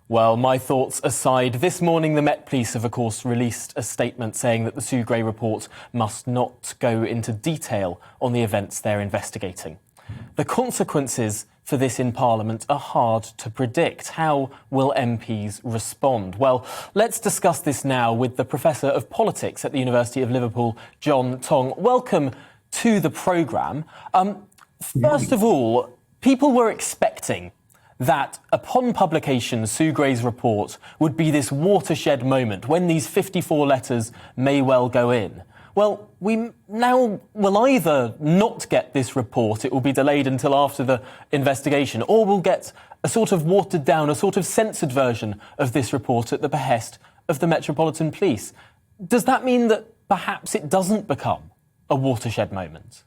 Well, my thoughts aside, this morning the Met Police have, of course, released a statement saying that the Sue Gray report must not go into detail on the events they're investigating. The consequences for this in Parliament are hard to predict. How will MPs respond? Well, let's discuss this now with the Professor of Politics at the University of Liverpool, Jon Tonge. Welcome to the programme. First of all, people were expecting that upon publication, Sue Gray's report would be this watershed moment when these 54 letters may well go in. Well, we now will either not get this report, it will be delayed until after the investigation, or we'll get a sort of watered down, a sort of censored version of this report at the behest of the Metropolitan Police. Does that mean that perhaps it doesn't become a watershed moment?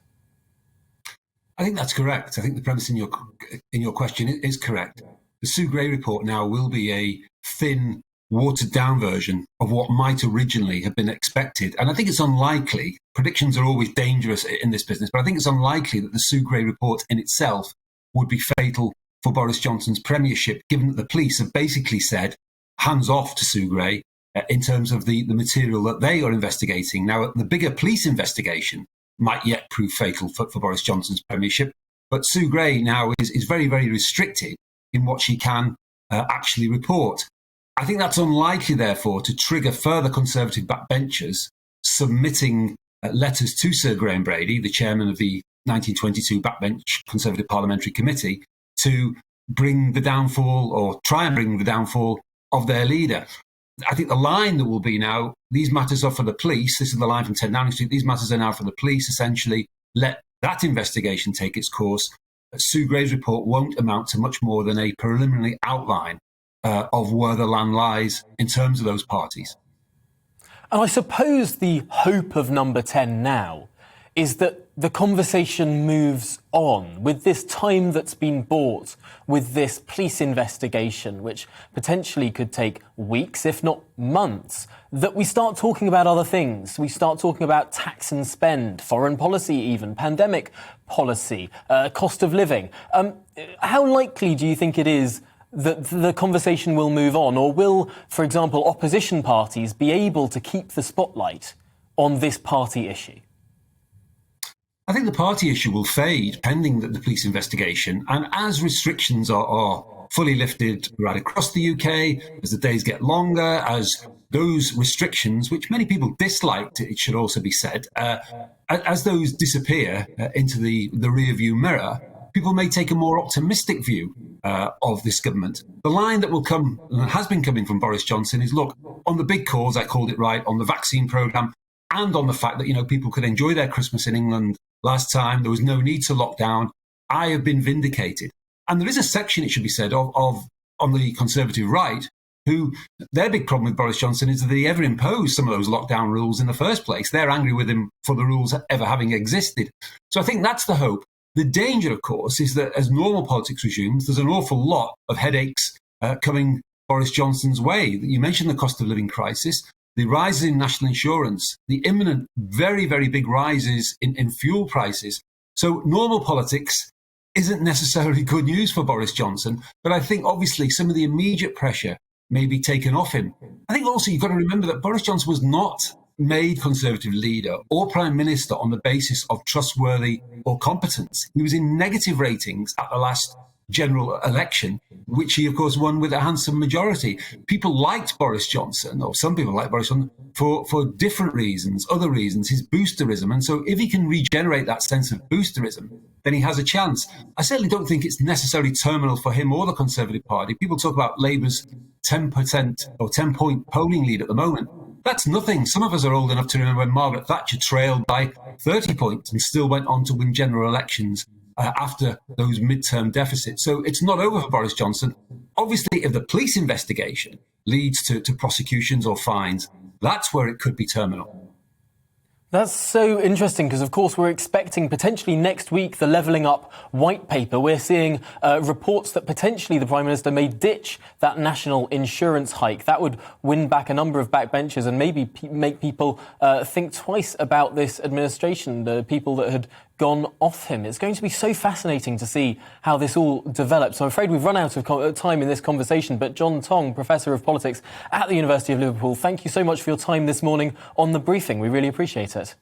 I think that's correct. I think the premise in your question is correct. The Sue Gray report now will be a thin, watered-down version of what might originally have been expected. And I think it's unlikely, predictions are always dangerous in this business, but I think it's unlikely that the Sue Gray report in itself would be fatal for Boris Johnson's premiership, given that the police have basically said, hands off to Sue Gray in terms of the material that they are investigating. Now, the bigger police investigation might yet prove fatal for Boris Johnson's premiership. But Sue Gray now is very, very restricted in what she can actually report. I think that's unlikely, therefore, to trigger further Conservative backbenchers submitting letters to Sir Graham Brady, the chairman of the 1922 Backbench Conservative Parliamentary Committee, to bring the downfall or try and bring the downfall of their leader. I think the line that will be now, these matters are for the police. This is the line from 10 Downing Street. These matters are now for the police. Essentially, let that investigation take its course. Sue Gray's report won't amount to much more than a preliminary outline of where the land lies in terms of those parties. And I suppose the hope of Number 10 now is that the conversation moves on with this time that's been bought with this police investigation, which potentially could take weeks, if not months, that we start talking about other things. We start talking about tax and spend, foreign policy even, pandemic policy, cost of living. How likely do you think it is that the conversation will move on? Or will, for example, opposition parties be able to keep the spotlight on this party issue? I think the party issue will fade pending the police investigation. And as restrictions are fully lifted right across the UK, as the days get longer, as those restrictions, which many people disliked, it should also be said, as those disappear into the rearview mirror, people may take a more optimistic view of this government. The line that will come, and has been coming from Boris Johnson, is, look, on the big cause, I called it right, on the vaccine programme, and on the fact that, people could enjoy their Christmas in England last time, there was no need to lock down, I have been vindicated. And there is a section, it should be said, of on the Conservative right, who their big problem with Boris Johnson is that he ever imposed some of those lockdown rules in the first place. They're angry with him for the rules ever having existed. So I think that's the hope. The danger, of course, is that as normal politics resumes, there's an awful lot of headaches coming Boris Johnson's way. You mentioned the cost of living crisis, the rises in national insurance, the imminent, very, very big rises in fuel prices. So normal politics isn't necessarily good news for Boris Johnson, but I think obviously some of the immediate pressure may be taken off him. I think also you've got to remember that Boris Johnson was not made Conservative leader or Prime Minister on the basis of trustworthy or competence. He was in negative ratings at the last general election, which he, of course, won with a handsome majority. People liked Boris Johnson, or some people liked Boris Johnson, for different reasons, other reasons, his boosterism. And so if he can regenerate that sense of boosterism, then he has a chance. I certainly don't think it's necessarily terminal for him or the Conservative Party. People talk about Labour's 10% or 10-point polling lead at the moment. That's nothing. Some of us are old enough to remember when Margaret Thatcher trailed by 30 points and still went on to win general elections after those midterm deficits. So it's not over for Boris Johnson. Obviously, if the police investigation leads to prosecutions or fines, that's where it could be terminal. That's so interesting because, of course, we're expecting potentially next week the Levelling Up white paper. We're seeing reports that potentially the Prime Minister may ditch that national insurance hike. That would win back a number of backbenchers and maybe make people think twice about this administration, the people that had gone off him. It's going to be so fascinating to see how this all develops. I'm afraid we've run out of time in this conversation, but Jon Tonge, Professor of Politics at the University of Liverpool, thank you so much for your time this morning on The Briefing. We really appreciate it.